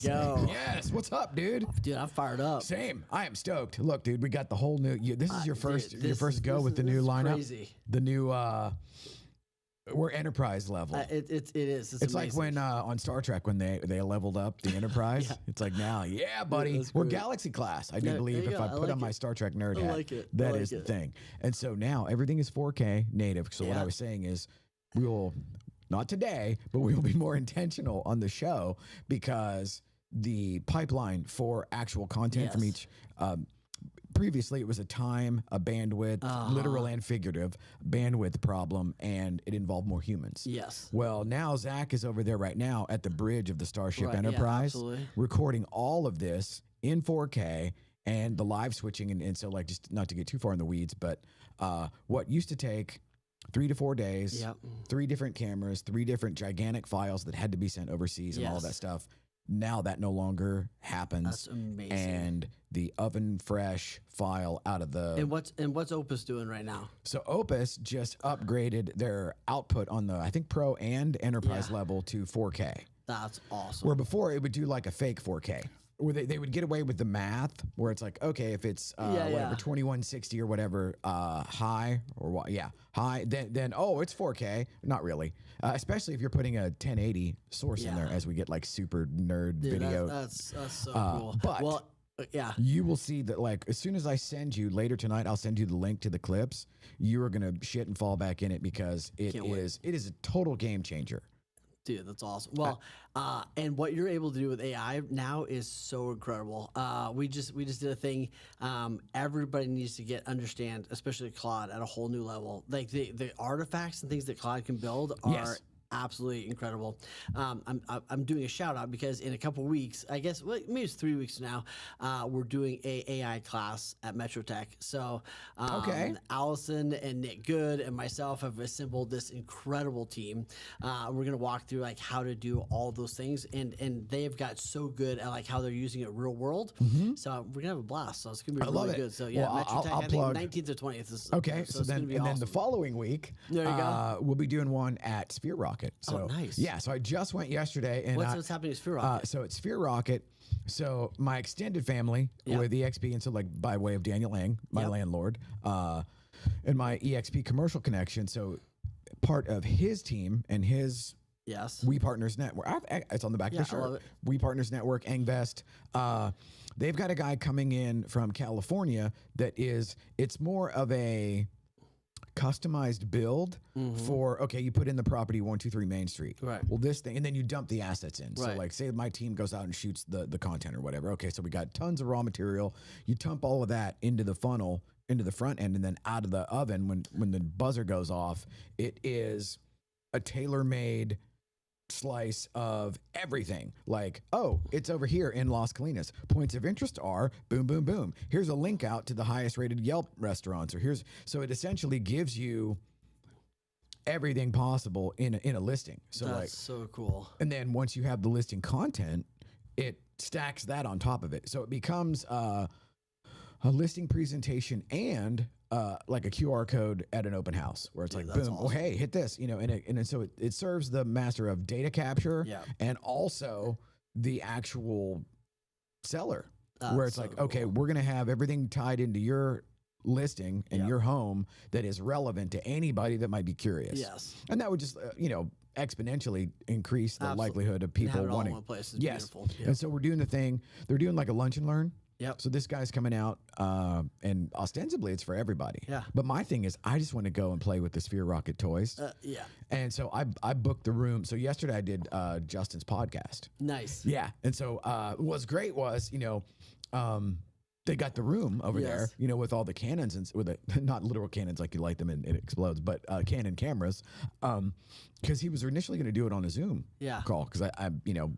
Yo. Yes. What's up, dude? Dude, I'm fired up. Same. I am stoked. Look, dude, we got the whole new. This is your first. Dude, your first go with the new lineup. Crazy. The new. We're Enterprise level. It is. It's like when on Star Trek when they leveled up the Enterprise. Yeah. It's like now, yeah, buddy, that's we're great. Galaxy class. I do Yeah, believe there you if go. I I put like on my it. Star Trek nerd I hat, like it. I that like is the it. thing. And so now everything is 4K native. So what Yeah. I was saying is we will not today, but we will be more intentional on the show because the pipeline for actual content from Yes. each. Previously, it was a time, a bandwidth, literal and figurative bandwidth problem, and it involved more humans. Yes. Well, now Zach is over there right now at the bridge of the Starship Right, yeah, Enterprise, absolutely. recording all of this in 4K and the live switching. And so, like, just not to get too far in the weeds, but what used to take 3 to 4 days, Yep. 3 different cameras, 3 different gigantic files that had to be sent overseas and all of that Yes. stuff. Now that no longer happens. That's amazing. And the oven fresh file out of the. And what's Opus doing right now? So Opus just upgraded their output on the, I think, Pro and Enterprise Yeah. level to 4K. That's awesome. Where before it would do like a fake 4K. Where they would get away with the math where it's like, okay, if it's whatever, 2160 or whatever, high or what, high, then it's 4K. Not really. Especially if you're putting a 1080 source in there as we get like super nerd Dude, video. That's so cool. but- well, yeah. You will see that, like, as soon as I send you later tonight, I'll send you the link to the clips. You are gonna shit and fall back in it because it Can't wait. is a total game changer. Dude, that's awesome. Well, and what you're able to do with AI now is so incredible. We just did a thing. Everybody needs to understand, especially Claude, at a whole new level. Like the artifacts and things that Claude can build are Yes. absolutely incredible. I'm doing a shout out because in a couple weeks, I guess maybe it's 3 weeks now, we're doing a AI class at Metro Tech. So Okay. Allison and Nick Good and myself have assembled this incredible team. We're gonna walk through like how to do all those things, and they have got so good at like how they're using it real world. So we're gonna have a blast. So it's gonna be love really it. good. So yeah, Well, Metro Tech. I'll I think plug- 19th or 20th is Okay, So, so it's then gonna be and awesome. then the following week, There you go. we'll be doing one at Sphere Rocket. So nice. Yeah, so I just went yesterday, and What's happening at Sphere Rocket? so it's Sphere Rocket. So my extended family Yep. with EXP, and so like by way of Daniel Lang, my landlord, and my EXP commercial connection. So part of his team and his Yes. We Partners Network. It's on the back Yeah, of the I love shirt. it. We Partners Network, Engvest. They've got a guy coming in from California it's more of a customized build for, okay, you put in the property 123 Main Street. Right. Well, this thing, and then you dump the assets in. So Right. like say my team goes out and shoots the content or whatever. Okay, so we got tons of raw material. You dump all of that into the funnel, into the front end, and then out of the oven when the buzzer goes off, it is a tailor-made slice of everything. Like, oh, it's over here in Las Colinas. Points of interest are boom, boom, boom. Here's a link out to the highest rated Yelp restaurants, or so it essentially gives you everything possible in a listing. So That's like, so cool. and then once you have the listing content, it stacks that on top of it. So it becomes a listing presentation and like a QR code at an open house where it's like, that's boom, oh, awesome. hey, hit this, and so it serves the master of data capture Yeah. and also the actual seller where That's it's like, so okay, cool. we're going to have everything tied into your listing and Yep. your home that is relevant to anybody that might be curious. Yes. And that would just, exponentially increase the Absolutely. likelihood of And people have it all in wanting. one place is Yes. beautiful. Yep. And so we're doing the thing. They're doing like a lunch and learn. Yep. So this guy's coming out, and ostensibly it's for everybody. Yeah. But my thing is, I just want to go and play with the Sphere Rocket toys. Yeah. And so I booked the room. So yesterday I did Justin's podcast. Nice. Yeah. And so what's great was, they got the room over there, Yes. with all the cannons and with not literal cannons like you light them and it explodes, but Canon cameras. Because he was initially going to do it on a Zoom Yeah. call because I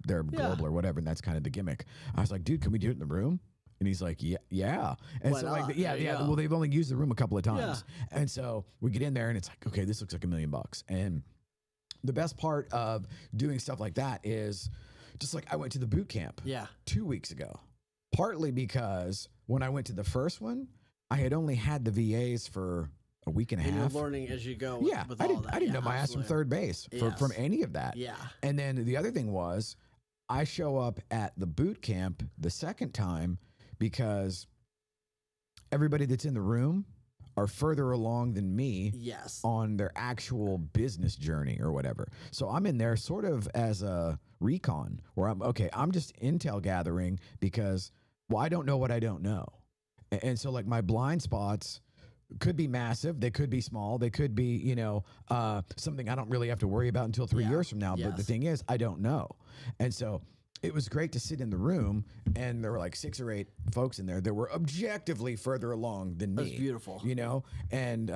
they're global or whatever, and that's kind of the gimmick. I was like, dude, can we do it in the room? And he's like, yeah. And Why so not? like, There you go. well, they've only used the room a couple of times. And so we get in there and it's like, okay, this looks like $1 million. And the best part of doing stuff like that is just like I went to the boot camp Yeah. 2 weeks ago, partly because when I went to the first one, I had only had the VAs for a week and a And half. you're learning as you go. Yeah, With I all didn't, that. I didn't Yeah, know my ass from absolutely. third base from Yes. any of that. Yeah. And then the other thing was, I show up at the boot camp the second time because everybody that's in the room are further along than me Yes. on their actual business journey or whatever. So I'm in there sort of as a recon where I'm just intel gathering because, well, I don't know what I don't know. And so like my blind spots could be massive. They could be small. They could be, something I don't really have to worry about until 3 years from now. Yes. But the thing is, I don't know. And so it was great to sit in the room, and there were like 6 or 8 folks in there that were objectively further along than me. That's beautiful. And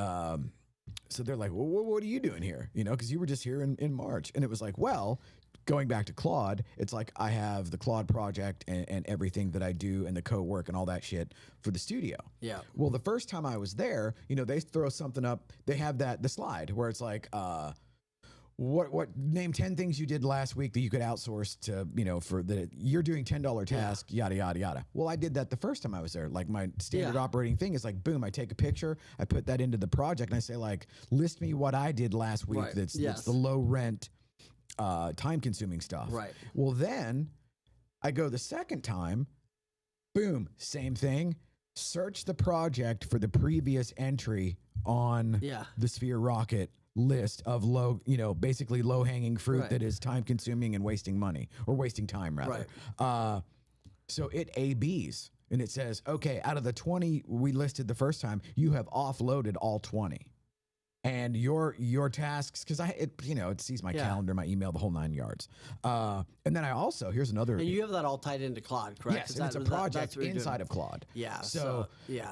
so they're like, well, what are you doing here? Because you were just here in March. And it was like, well, going back to Claude, it's like I have the Claude project and everything that I do and the co-work and all that shit for the studio. Yeah. Well, the first time I was there, they throw something up. They have the slide where it's like, what name 10 things you did last week that you could outsource to, for the you're doing $10 task, yada, yada, yada. Well, I did that the first time I was there. Like my standard operating thing is like, boom, I take a picture, I put that into the project and I say like, list me what I did last week. Right. That's Yes. the low rent, time consuming stuff. Right. Well, then I go the second time, boom, same thing. Search the project for the previous entry on the Sphere Rocket list of basically low hanging fruit that is time consuming and wasting money or wasting time rather. Right. So it ABs and it says, okay, out of the 20 we listed the first time, you have offloaded all 20. And your tasks, because it sees my calendar, my email, the whole 9 yards. And then I also, here's another. And you have that all tied into Claude, correct? Yes, and it's a project inside of Claude. Yeah. So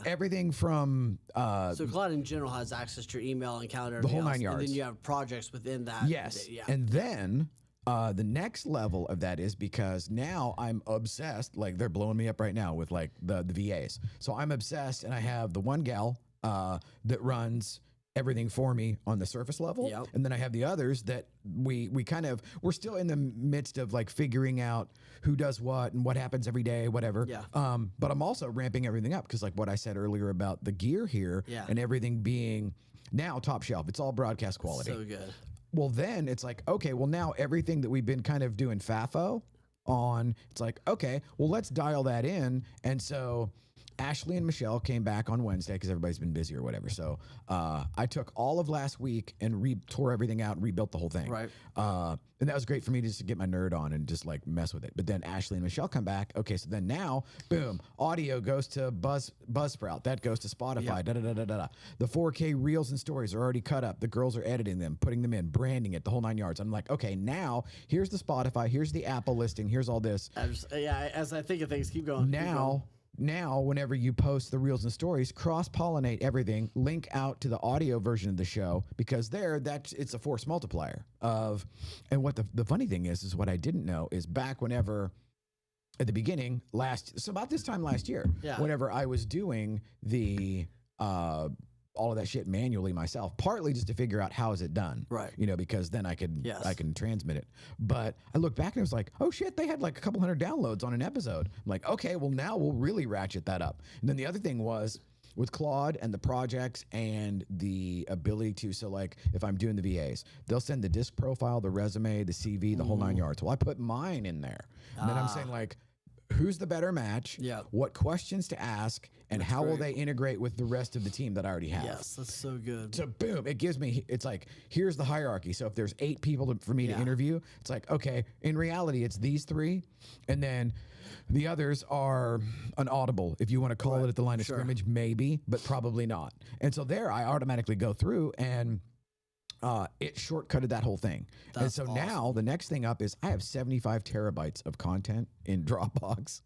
everything from. So Claude in general has access to your email and calendar. The whole 9 yards. And then you have projects within that. Yes. Yeah. And then the next level of that is because now I'm obsessed, like they're blowing me up right now with like the VAs. So I'm obsessed and I have the one gal that runs everything for me on the surface level. Yep. And then I have the others that we're still in the midst of like figuring out who does what and what happens every day, whatever. Yeah. But I'm also ramping everything up because like what I said earlier about the gear here and everything being now top shelf. It's all broadcast quality. So good. Well, then it's like, okay, well now everything that we've been kind of doing FAFO on, it's like, okay, well let's dial that in. And so Ashley and Michelle came back on Wednesday because everybody's been busy or whatever. So I took all of last week and tore everything out and rebuilt the whole thing. Right. And that was great for me just to get my nerd on and just like mess with it. But then Ashley and Michelle come back. Okay, so then now, boom, audio goes to Buzzsprout. That goes to Spotify. Da-da-da-da-da-da. The 4K reels and stories are already cut up. The girls are editing them, putting them in, branding it, the whole 9 yards. I'm like, okay, now here's the Spotify, here's the Apple listing, here's all this. As I think of things, keep going. Now, whenever you post the reels and stories, cross-pollinate everything, link out to the audio version of the show because it's a force multiplier of, and what the funny thing is what I didn't know is back whenever at the beginning so about this time last year, whenever I was doing the all of that shit manually myself, partly just to figure out how is it done, right? Because then I can transmit it. But I looked back and it was like, oh shit, they had like a couple hundred downloads on an episode. I'm like, okay, well now we'll really ratchet that up. And then the other thing was with Claude and the projects and the ability to, so like if I'm doing the VAs, they'll send the disc profile, the resume, the CV, the whole 9 yards. Well, I put mine in there, and then I'm saying like, who's the better match? Yeah. What questions to ask, and That's how will great. they integrate with the rest of the team that I already have? Yes, that's so good. So boom, it gives me. It's like here's the hierarchy. So if there's 8 people for me to interview, it's like okay. In reality, it's these 3, and then the others are an audible, if you want to call it at the line of scrimmage, maybe, but probably not. And so there, I automatically go through and. It shortcutted that whole thing. And so now the next thing up is I have 75 terabytes of content in Dropbox,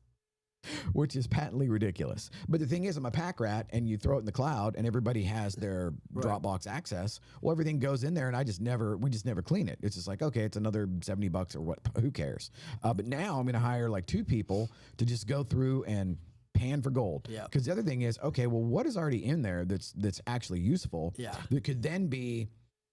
which is patently ridiculous. But the thing is, I'm a pack rat and you throw it in the cloud and everybody has their Dropbox access. Well, everything goes in there and we just never clean it. It's just like, okay, it's another $70 or what, who cares? But now I'm going to hire like 2 people to just go through and pan for gold. Yeah. Because the other thing is, okay, well, what is already in there that's actually useful? Yeah. That could then be.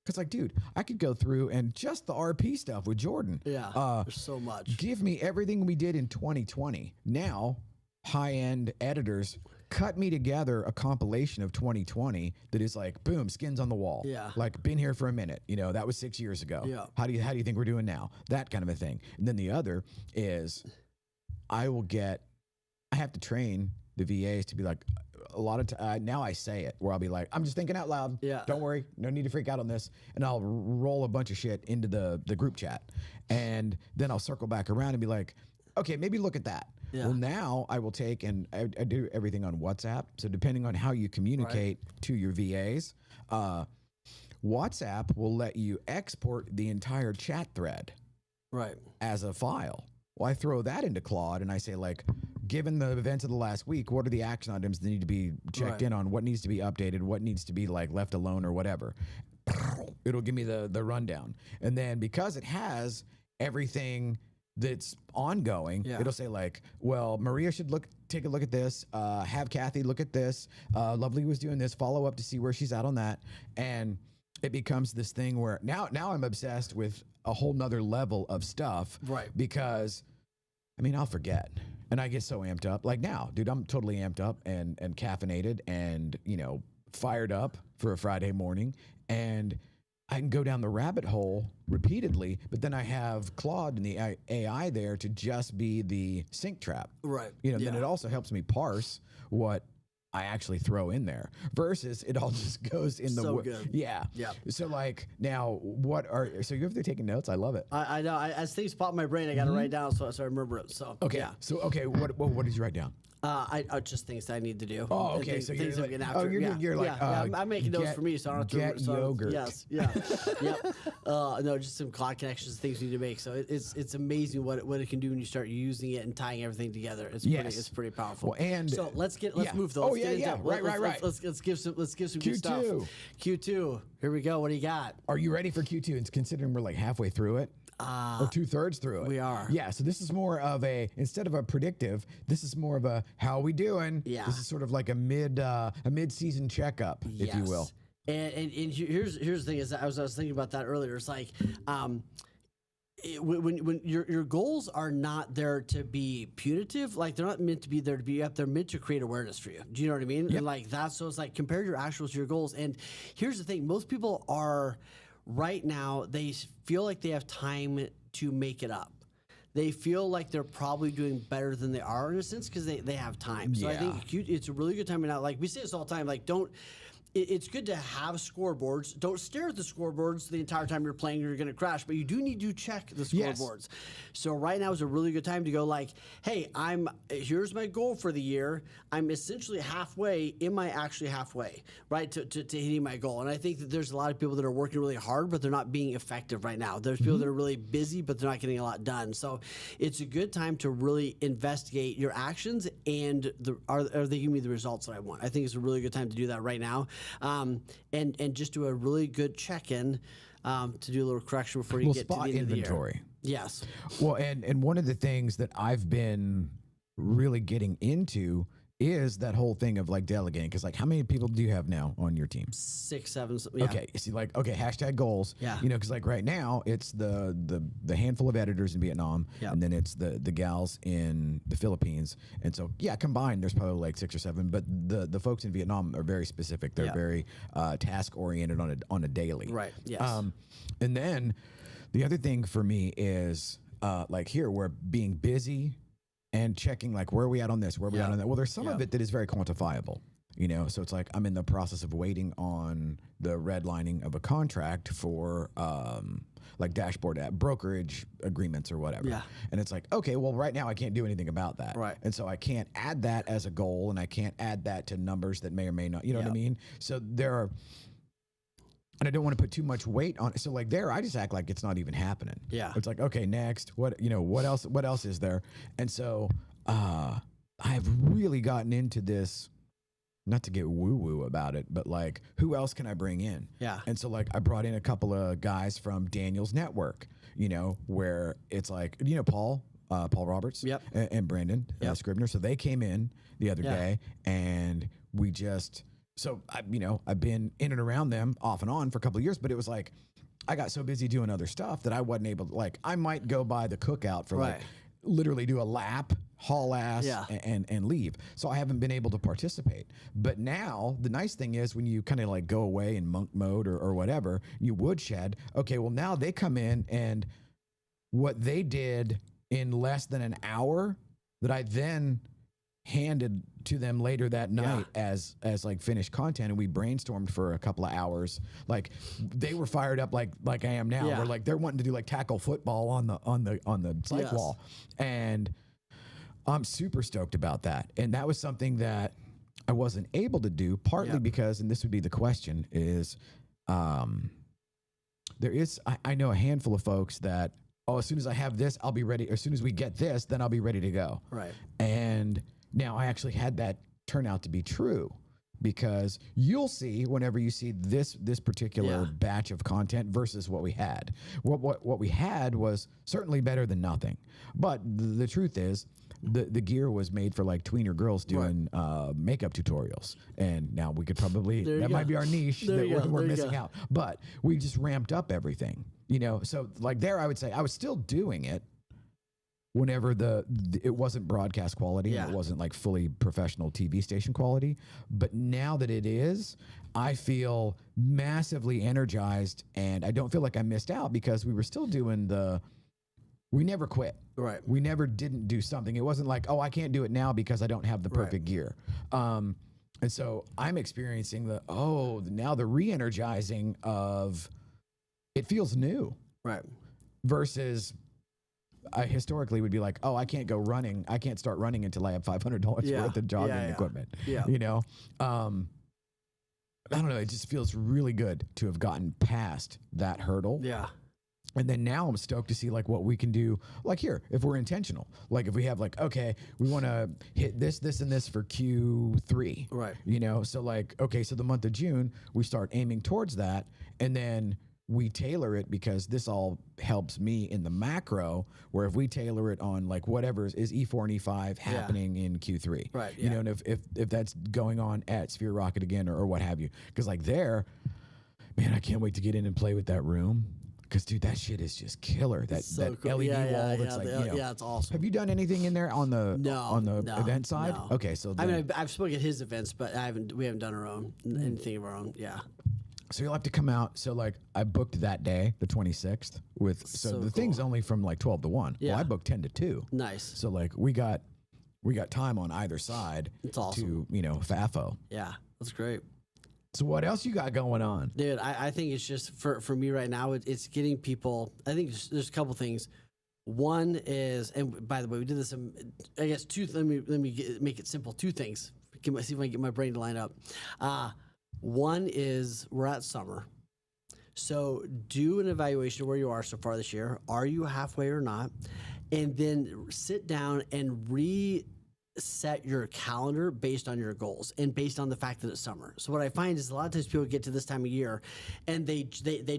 Because, like, dude, I could go through and just the RP stuff with Jordan. Yeah, there's so much. Give me everything we did in 2020. Now, high-end editors cut me together a compilation of 2020 that is like, boom, skins on the wall. Yeah. Like, been here for a minute. You know, that was 6 years ago. Yeah. How do you think we're doing now? That kind of a thing. And then the other is I have to train the VAs to be like, a lot of now I say it where I'll be like, I'm just thinking out loud. Yeah. Don't worry. No need to freak out on this. And I'll roll a bunch of shit into the group chat. And then I'll circle back around and be like, okay, maybe look at that. Yeah. Well, now I will take and I do everything on WhatsApp. So depending on how you communicate to your VAs, WhatsApp will let you export the entire chat thread Right. as a file. Well, I throw that into Claude and I say, like, given the events of the last week, what are the action items that need to be checked in on? What needs to be updated? What needs to be like left alone or whatever? It'll give me the rundown. And then because it has everything that's ongoing, it'll say like, well, Maria should take a look at this, have Kathy look at this, Lovely was doing this, follow up to see where she's at on that. And it becomes this thing where now I'm obsessed with a whole nother level of stuff. Right. Because I mean, I'll forget. And I get so amped up. Like now, dude, I'm totally amped up and caffeinated and, you know, fired up for a Friday morning. And I can go down the rabbit hole repeatedly, but then I have Claude and the AI there to just be the sync trap. Right. You know, then it also helps me parse what I actually throw in there versus it all just goes in the So good. Yeah. Yeah. So like now so you're taking notes? I love it. I know. As things pop in my brain, I got to write down so I remember it. So Okay. yeah. So okay, what did you write down? I just things that I need to do. Oh, And okay. Things, So things you're I'm like, getting after. you're like, I'm making notes for me, so I don't have to. get yogurt. Yes. Yeah. Yep. No, just some cloud connections, things we need to make. So it's amazing what it can do when you start using it and tying everything together. It's pretty powerful. Well, and so let's yeah. move those. Oh, yeah. Right. Let's give some good Q2. stuff. Q2. Here we go. What do you got? Are you ready for Q2? And considering we're like halfway through it, or 2/3 through it, we are. Yeah. So this is more of instead of a predictive, this is more of a how we doing. Yeah. This is sort of like a mid-season checkup, if you will. And here's the thing is I was thinking about that earlier. It's like when your goals are not there to be punitive, like they're not meant to be there to be up. They're meant to create awareness for you. Do you know what I mean? Yep. And like that. So it's like compare your actuals to your goals. And here's the thing: most people are right now. They feel like they have time to make it up. They feel like they're probably doing better than they are in a sense because they have time. So I think it's a really good time. And now, like we say this all the time, like it's good to have scoreboards. Don't stare at the scoreboards the entire time you're playing or you're going to crash, but you do need to check the scoreboards. So right now is a really good time to go like, hey, here's my goal for the year. I'm essentially halfway. Am I actually halfway, right, to hitting my goal? And I think that there's a lot of people that are working really hard, but they're not being effective right now. There's people that are really busy, but they're not getting a lot done. So it's a good time to really investigate your actions and are they giving me the results that I want? I think it's a really good time to do that right now. And just do a really good check-in to do a little correction before you get to the end of the year. Inventory. Yes. Well, and one of the things that I've been really getting into is that whole thing of like delegating. Because like, how many people do you have now on your team? 6, 7. Yeah. Okay, see, like, okay, hashtag goals. Yeah. You know, because like right now it's the handful of editors in Vietnam, Yep. and then it's the gals in the Philippines, and so yeah, combined there's probably like 6 or 7. But the folks in Vietnam are very specific. They're Yeah. very task oriented on a daily. Right. Yes. And then the other thing for me is like here we're being busy and checking like where are we at on this, where are we at on that. Well, there's some of it that is very quantifiable. You know, so it's like I'm in the process of waiting on the redlining of a contract for like dashboard brokerage agreements or whatever. Yeah. And it's like, okay, well, right now I can't do anything about that. Right. And so I can't add that as a goal, and I can't add that to numbers that may or may not, you know what I mean? So there are, and I don't want to put too much weight on it. So like there, I just act like it's not even happening. Yeah. It's like, okay, next, what else is there? And so I've really gotten into this, not to get woo-woo about it, but like, who else can I bring in? Yeah. And so like I brought in a couple of guys from Daniel's network, you know, where it's like, you know, Paul Roberts, Yep. and Brandon Scribner. So they came in the other Yeah. day, and we just, so I've been in and around them off and on for a couple of years, but it was like, I got so busy doing other stuff that I wasn't able to, like, I might go by the cookout for like Right. literally do a lap haul ass, Yeah. and leave. So I haven't been able to participate. But now the nice thing is when you kind of like go away in monk mode or whatever, you woodshed. Okay, well now they come in and what they did in less than an hour that I then handed to them later that night as like finished content, and we brainstormed for a couple of hours. Like they were fired up like I am now. Yeah. We're like they're wanting to do like tackle football on the psych wall, and I'm super stoked about that. And that was something that I wasn't able to do partly because, and this would be the question is, there is I know a handful of folks that as soon as I have this, I'll be ready. As soon as we get this, then I'll be ready to go. Right. And now I actually had that turn out to be true because you'll see whenever you see this particular batch of content versus what we had. What we had was certainly better than nothing. But the truth is the gear was made for like tweener girls doing makeup tutorials. And now we could probably, that might be our niche that we're missing out. But we just ramped up everything, you know? So like there, I would say I was still doing it whenever it wasn't broadcast quality and it wasn't like fully professional TV station quality. But now that it is, I feel massively energized and I don't feel like I missed out because we were still doing we never quit. Right. We never didn't do something. It wasn't like, oh, I can't do it now because I don't have the perfect gear. And so I'm experiencing now the re-energizing of it feels new. Right. Versus I historically would be like, oh, I can't go running. I can't start running until I have $500 worth of jogging equipment. Yeah. You know? I don't know. It just feels really good to have gotten past that hurdle. Yeah. And then now I'm stoked to see like what we can do. Like here, if we're intentional, like if we have like, okay, we want to hit this, and this for Q3. Right. You know? So like, okay, so the month of June, we start aiming towards that. And then we tailor it because this all helps me in the macro, where if we tailor it on like whatever is E4 and E5 happening in Q3, right? You know, and if that's going on at Sphere Rocket again or what have you, because like there, man, I can't wait to get in and play with that room. Because dude, that shit is just killer. That cool. LED wall that's like, you know, it's awesome. Have you done anything in there on the event side? No. Okay, so I mean, I've spoken at his events, but we haven't done our own anything of our own. Yeah. So you'll have to come out. So like I booked that day, the 26th, so the thing's only from like 12 to 1. Yeah. Well, I booked 10 to 2. Nice. So like we got time on either side. It's awesome. To, you know, FAFO. Yeah, that's great. So what else you got going on? Dude, I think it's just for me right now, it's getting people. I think there's a couple things. One is, and by the way, we did this. I guess let me make it simple. 2 things. See if I can get my brain to line up. One is we're at summer, so do an evaluation of where you are so far this year. Are you halfway or not? And then sit down and set your calendar based on your goals and based on the fact that it's summer. So what I find is a lot of times people get to this time of year and they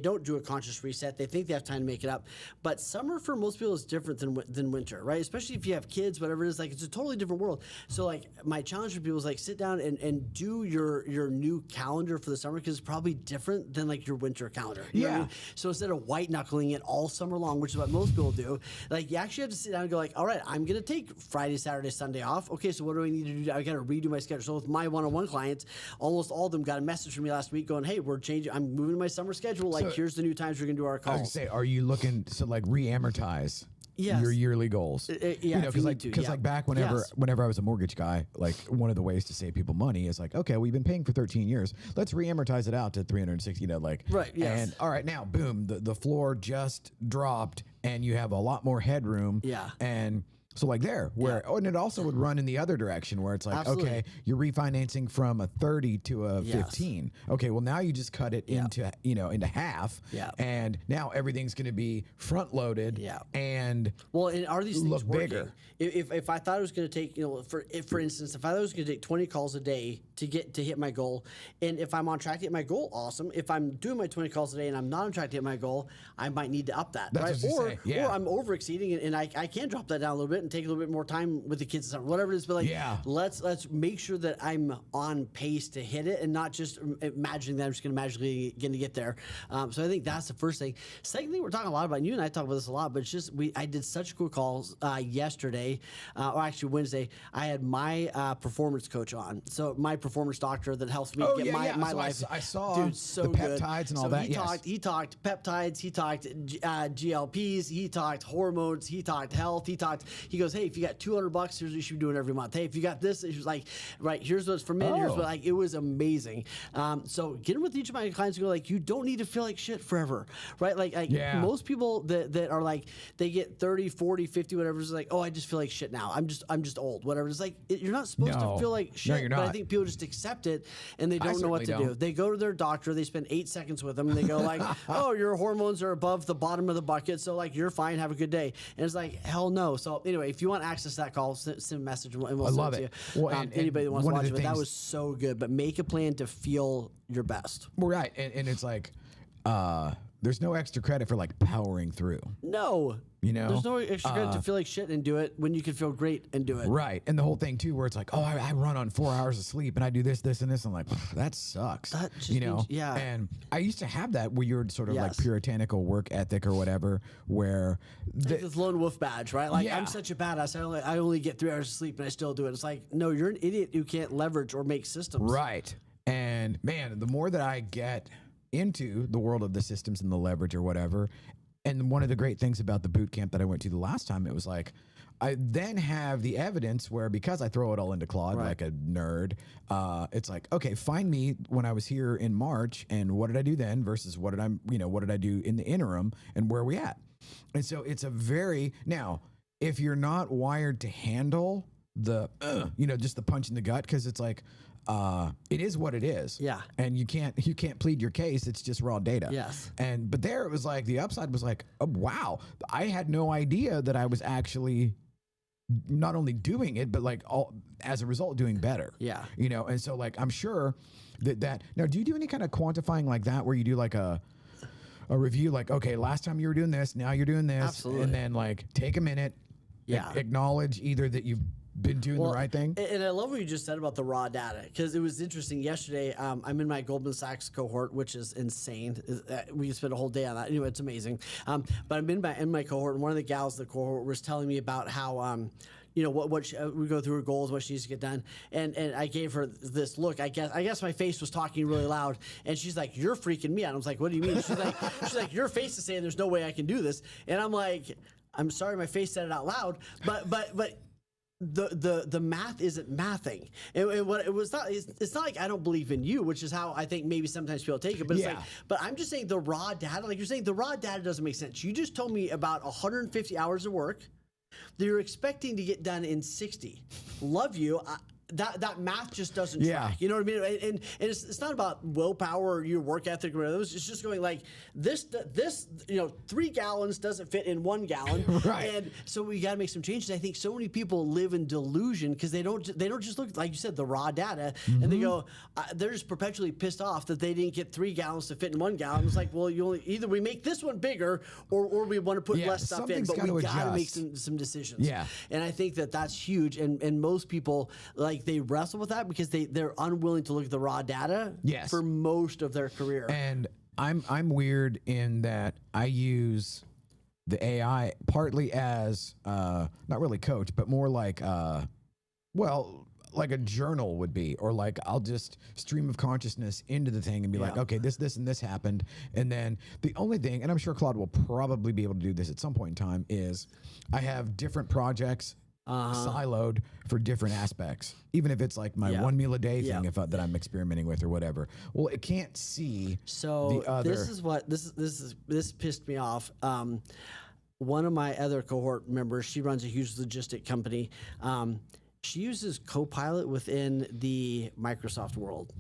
don't do a conscious reset. They think they have time to make it up. But summer for most people is different than winter, right? Especially if you have kids, whatever it is, like it's a totally different world. So like my challenge for people is like sit down and do your new calendar for the summer because it's probably different than like your winter calendar. You know what I mean? So instead of white knuckling it all summer long, which is what most people do, like you actually have to sit down and go like, all right, I'm going to take Friday, Saturday, Sunday off. Okay, so what do I need to do? I got to redo my schedule. So with my one-on-one clients, almost all of them got a message from me last week going, hey, we're changing. I'm moving my summer schedule. Like, here's the new times we're going to do our calls. I was gonna say, are you looking to like re-amortize Yes. your yearly goals? Yeah, you know, because like back whenever I was a mortgage guy, like one of the ways to save people money is like, okay, we've been paying for 13 years. Let's re-amortize it out to 360. You know, like right. Yes. And all right, now boom, the floor just dropped, and you have a lot more headroom. Yeah. And so like there, and it also would run in the other direction where it's like, Absolutely. okay, you're refinancing from a 30 to a 15. Okay, well now you just cut it into half. Yeah. And now everything's going to be front loaded. Yeah. And are these things look working? bigger. If I thought it was going to take, for instance, if I thought it was going to take 20 calls a day to hit my goal, and if I'm on track to hit my goal, awesome. If I'm doing my 20 calls a day and I'm not on track to hit my goal, I might need to up that. That's right? what you say. Yeah. Or I'm over exceeding and I can drop that down a little bit. and take a little bit more time with the kids, or whatever it is. But like, let's make sure that I'm on pace to hit it, and not just imagining that I'm just going to magically going to get there. So I think that's the first thing. Second thing we're talking a lot about, and you and I talk about this a lot, but it's just I did such cool calls yesterday, or actually Wednesday. I had my performance coach on, so my performance doctor that helps me get my so life. I saw dude, so the good. peptides and all that. He talked peptides. He talked GLPs. He talked hormones. He talked health. He goes, hey, if you got $200, here's what you should be doing every month. Hey, if you got this, it was like, right, here's what's for men. Here's what, like, it was amazing. So getting with each of my clients, go like, you don't need to feel like shit forever, right? Like most people that are like, they get 30, 40, 50, whatever, is like, oh, I just feel like shit now. I'm just old, whatever. It's like, you're not supposed to feel like shit. No, you're not. But I think people just accept it, and they don't know what to do. They go to their doctor, they spend 8 seconds with them, and they go like, oh, your hormones are above the bottom of the bucket, so like, you're fine, have a good day. And it's like, hell no. So anyway, if you want access to that call, send a message, and we'll send it to you. Well, anybody that wants to watch it, but that was so good. But make a plan to feel your best. Right, and it's like, there's no extra credit for like powering through. No. You know, there's no extra credit to feel like shit and do it when you can feel great and do it. Right. And the whole thing too, where it's like, oh, I run on 4 hours of sleep and I do this, and this. I'm like, that sucks. That just you know? means, yeah. And I used to have that where you're sort of like puritanical work ethic or whatever, where like this lone wolf badge, right? Like, I'm such a badass. I only get 3 hours of sleep and I still do it. It's like, no, you're an idiot who can't leverage or make systems. Right. And man, the more that I get into the world of the systems and the leverage or whatever. And one of the great things about the boot camp that I went to the last time, it was like, I then have the evidence where, because I throw it all into Claude like a nerd, it's like, okay, find me when I was here in March, and what did I do then versus what did I do in the interim, and where are we at? And so it's a very, now, if you're not wired to handle the, just the punch in the gut, because it's like, it is what it is. Yeah. And you can't plead your case. It's just raw data. Yes. But there it was like, the upside was like, oh, wow, I had no idea that I was actually not only doing it, but like as a result doing better. Yeah. And so like, I'm sure that now, do you do any kind of quantifying like that, where you do like a review, like, okay, last time you were doing this, now you're doing this. Absolutely. And then like take a minute, acknowledge either that you've been doing the right thing. And I love what you just said about the raw data, because it was interesting yesterday. I'm in my Goldman Sachs cohort, which is insane. We could spend a whole day on that. Anyway, it's amazing. But I'm in my cohort, and one of the gals in the cohort was telling me about how we go through her goals, what she needs to get done, and I gave her this look. I guess my face was talking really loud, and she's like, "You're freaking me out." I was like, "What do you mean?" She's like, "Your face is saying there's no way I can do this," and I'm like, "I'm sorry, my face said it out loud, but." The math isn't mathing. It's not like I don't believe in you, which is how I think maybe sometimes people take it. But it's like, but I'm just saying the raw data, like you're saying, the raw data doesn't make sense. You just told me about 150 hours of work that you're expecting to get done in 60. Love you. That math just doesn't track. You know what I mean? And it's not about willpower or your work ethic or whatever. It's just going like this 3 gallons doesn't fit in 1 gallon. Right. And so we got to make some changes. I think so many people live in delusion because they don't just look, like you said, the raw data, and they go, they're just perpetually pissed off that they didn't get 3 gallons to fit in 1 gallon. It's like, well, either we make this one bigger or we want to put less stuff in, but we got to make some decisions. Yeah. And I think that's huge. And most people, like, they wrestle with that because they're unwilling to look at the raw data for most of their career. And I'm weird in that I use the AI partly as not really coach, but more like like a journal would be, or like I'll just stream of consciousness into the thing and be like, okay, this and this happened. And then the only thing, and I'm sure Claude will probably be able to do this at some point in time, is I have different projects siloed for different aspects, even if it's like my 1 meal a day thing that I'm experimenting with or whatever. Well, it can't see the other. This pissed me off. One of my other cohort members, she runs a huge logistic company. She uses Copilot within the Microsoft world.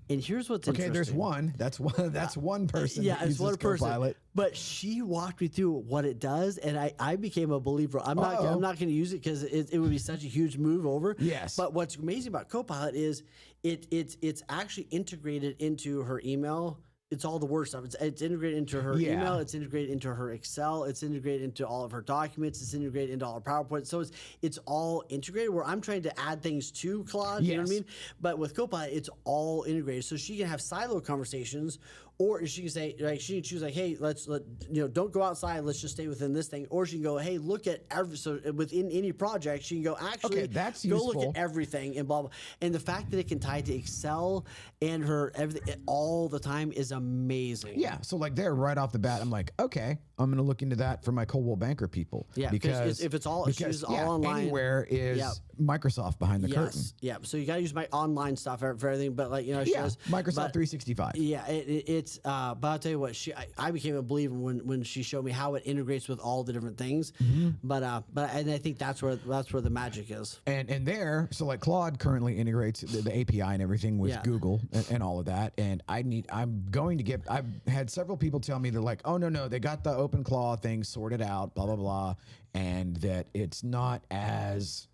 And here's what's interesting. Okay, there's one. That's one person. Yeah, it's one person. Copilot. But she walked me through what it does, and I became a believer. I'm not going to use it because it would be such a huge move over. Yes. But what's amazing about Copilot is it's actually integrated into her email it's all the word stuff. It's integrated into her Yeah. email. It's integrated into her Excel. It's integrated into all of her documents. It's integrated into all her PowerPoint. So it's all integrated. Where I'm trying to add things to Claude. You know what I Yes. mean? But with Copilot, it's all integrated. So she can have silo conversations, or she can say, like, she can choose, like, hey, don't go outside. Let's just stay within this thing. Or she can go, hey, look at so within any project, she can go, actually, Okay, that's go look useful. at everything and blah blah. And the fact that it can tie to Excel and her everything all the time is amazing. Yeah, so like there right off the bat, I'm like, okay, I'm gonna look into that for my Coldwell Banker people. Yeah, because if it's all- if she's all online- anywhere is Yep. Microsoft behind the curtain. Yes. Yeah. So you got to use my online stuff for everything, but like, she Yeah, does Microsoft but- 365. Yeah, it's. But I'll tell you what, I became a believer when she showed me how it integrates with all the different things. Mm-hmm. But and I think that's where the magic is. And there, so like Claude currently integrates the API and everything with Yeah. Google and all of that. And I've had several people tell me they're like, oh no, they got the OpenClaw thing sorted out, blah blah blah, and that it's not as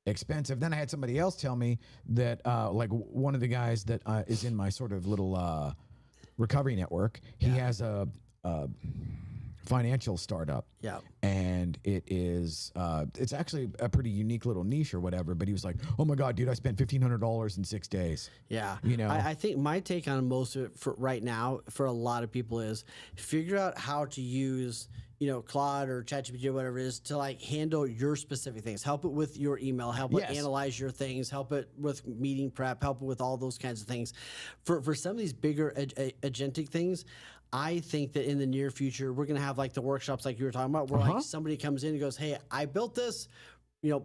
expensive. Then I had somebody else tell me that like one of the guys that is in my sort of little recovery network, he has a financial startup. Yeah. And it is it's actually a pretty unique little niche or whatever, but he was like, oh my god, dude, I spent $1,500 in 6 days. Yeah. You know? I think my take on most of it for right now for a lot of people is figure out how to use, Claude or ChatGPT or whatever it is to like handle your specific things. Help it with your email, help it Yes. analyze your things, help it with meeting prep, help it with all those kinds of things. For some of these bigger agentic things, I think that in the near future, we're going to have like the workshops like you were talking about, where like somebody comes in and goes, hey, I built this,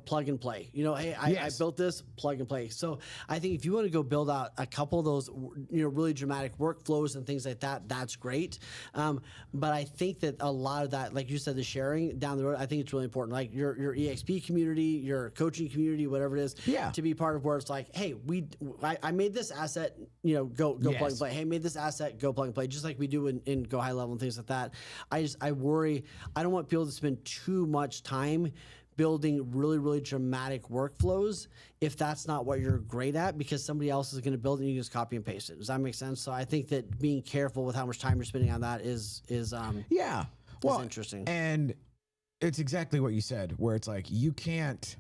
plug and play. Hey, I Yes. built this, plug and play. So I think if you want to go build out a couple of those, really dramatic workflows and things like that, that's great. But I think that a lot of that, like you said, the sharing down the road, I think it's really important. Like your EXP community, your coaching community, whatever it is, Yeah. to be part of where it's like, hey, I made this asset, go Yes. plug and play. Hey, made this asset, go plug and play, just like we do in Go High Level and things like that. I worry, I don't want people to spend too much time building really, really dramatic workflows if that's not what you're great at, because somebody else is going to build it and you just copy and paste it. Does that make sense? So I think that being careful with how much time you're spending on that is Yeah. Well, interesting. And it's exactly what you said, where it's like you can't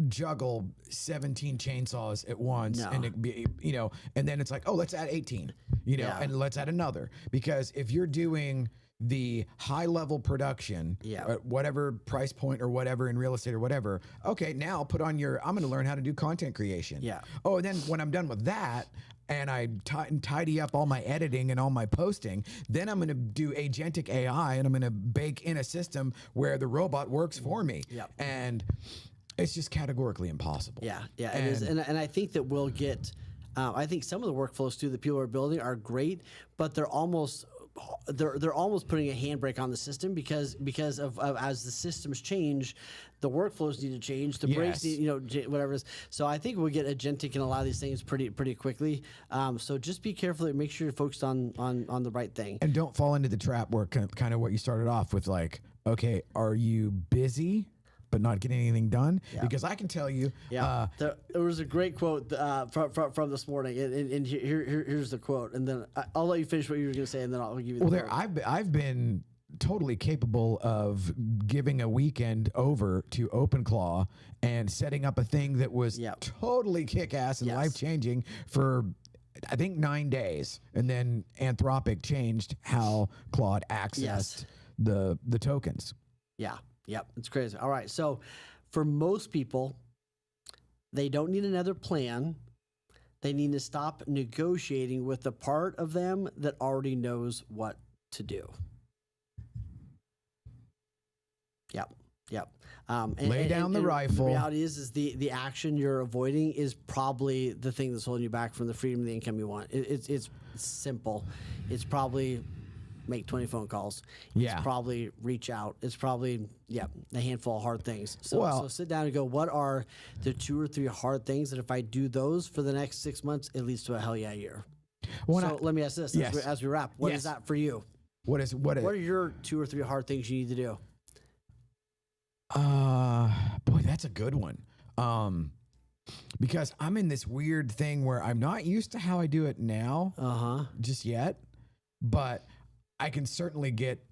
juggle 17 chainsaws at once No. and it be, and then it's like, oh, let's add 18, Yeah. and let's add another. Because if you're doing the high level production Yeah. at whatever price point or whatever in real estate or whatever, okay, now put on I'm going to learn how to do content creation. Yeah. Oh, and then when I'm done with that and I tidy up all my editing and all my posting, then I'm going to do agentic AI and I'm going to bake in a system where the robot works for me. Yep. And it's just categorically impossible. Yeah, it is. And I think that we'll get, I think some of the workflows too that people are building are great, but they're almost putting a handbrake on the system because of as the systems change, the workflows need to change, the breaks Yes. need, whatever it is. So I think we'll get agentic in a lot of these things pretty quickly. So just be careful and make sure you're focused on the right thing. And don't fall into the trap where kind of what you started off with, like, okay, are you busy but not getting anything done? Because I can tell you, Yeah, there was a great quote from this morning, and here's the quote, and then I'll let you finish what you were going to say, and then I'll give you the quote. I've been totally capable of giving a weekend over to OpenClaw and setting up a thing that was totally kick-ass and Yes. life-changing for, I think, 9 days, and then Anthropic changed how Claude accessed the tokens. Yeah. Yep. It's crazy. All right. So for most people, they don't need another plan. They need to stop negotiating with the part of them that already knows what to do. Yep. Lay down the rifle. The reality is the action you're avoiding is probably the thing that's holding you back from the freedom and the income you want. It's simple. It's probably make 20 phone calls. Yeah. It's probably reach out. It's probably, a handful of hard things. So, Well- so sit down and go, what are the 2 or 3 hard things that if I do those for the next 6 months, it leads to a hell yeah year? So let me ask this Yes. as we wrap. What Yes. is that for you? What are What are your 2 or 3 hard things you need to do? Boy, that's a good one. Because I'm in this weird thing where I'm not used to how I do it now Uh-huh. just yet. but I can certainly get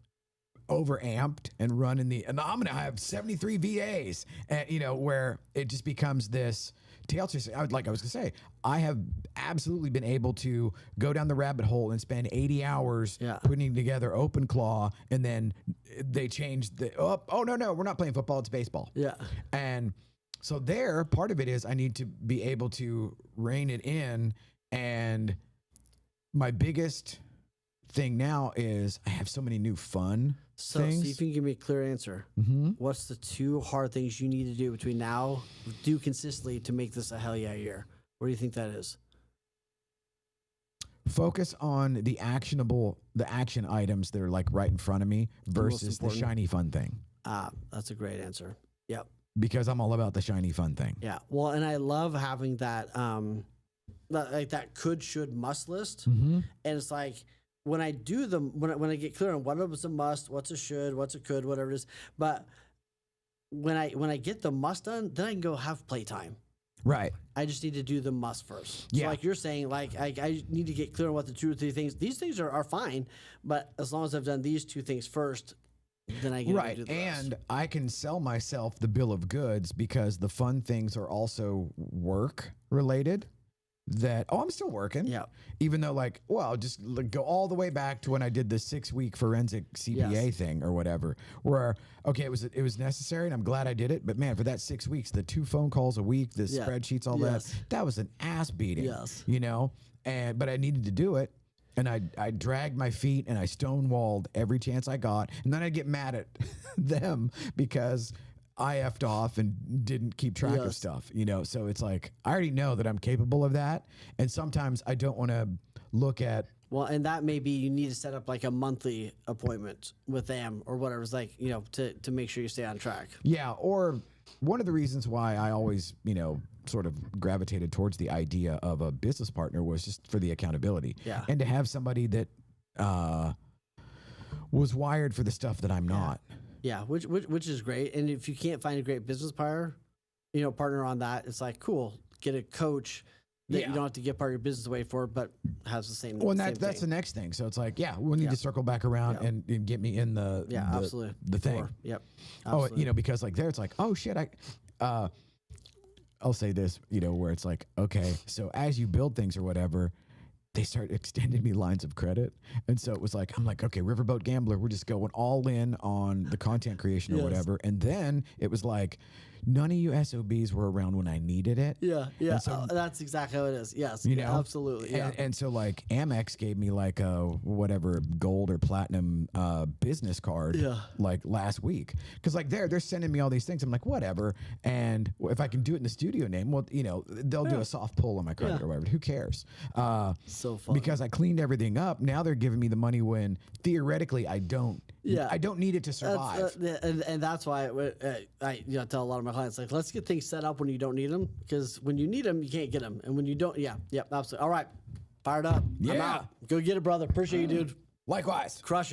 overamped and run and I'm going to have 73 VAs and where it just becomes this tail chasing. I was going to say, I have absolutely been able to go down the rabbit hole and spend 80 hours putting together OpenClaw, and then they changed oh no, we're not playing football, it's baseball. Yeah. And so part of it is I need to be able to rein it in, and my biggest thing now is I have so many new fun things. See if you can give me a clear answer. What's the 2 hard things you need to do between now, do consistently to make this a hell yeah year? What do you think that is? Focus on the action items that are like right in front of me versus the shiny fun thing. That's a great answer. Yep. Because I'm all about the shiny fun thing. Yeah. Well, and I love having that, like that could, should, must list. And it's like, when I do them, when I get clear on what is a must, what's a should, what's a could, whatever it is, but when I get the must done, then I can go have playtime. Right. I just need to do the must first. Yeah. So like you're saying, like I need to get clear on what the 2 or 3 things. These things are fine, but as long as I've done these 2 things first, then I get to do the rest. And I can sell myself the bill of goods because the fun things are also work related. That I'm still working. Yeah. Even though I'll just go all the way back to when I did the 6-week forensic CPA thing or whatever, where it was necessary and I'm glad I did it. But man, for that 6 weeks, the 2 phone calls a week, the spreadsheets, all that was an ass beating. Yes. But I needed to do it. And I dragged my feet and I stonewalled every chance I got. And then I get mad at them because I effed off and didn't keep track of stuff, So it's like, I already know that I'm capable of that. And sometimes I don't want to look at. Well, and that may be you need to set up like a monthly appointment with them or whatever. It's like, to make sure you stay on track. Yeah. Or one of the reasons why I always, sort of gravitated towards the idea of a business partner was just for the accountability. Yeah. And to have somebody that was wired for the stuff that I'm not. Yeah, which is great. And if you can't find a great business partner on that, it's like, cool, get a coach that you don't have to give part of your business away for, but has the same. Well, that's the next thing. So it's like, we need to circle back around and get me in the absolutely the thing. Yep. Absolutely. Oh, because like there, it's like, oh shit, I'll say this, where it's like, okay, so as you build things or whatever, they start extending me lines of credit. And so it was like, I'm like, okay, Riverboat Gambler, we're just going all in on the content creation or whatever. And then it was like, none of you SOBs were around when I needed it. Yeah. So, that's exactly how it is. Yes. Absolutely. Yeah. And so like Amex gave me like a whatever gold or platinum business card like last week. Cause like they're sending me all these things. I'm like, whatever. And if I can do it in the studio name, well, they'll do a soft pull on my credit or whatever. Who cares? So fun. Because I cleaned everything up. Now they're giving me the money when theoretically I don't need it to survive. And that's why I tell a lot of my clients, like, let's get things set up when you don't need them, because when you need them, you can't get them. And when you don't, absolutely. All right. Fired up. I'm out. Go get it, brother. Appreciate you, dude. Likewise. Crush it.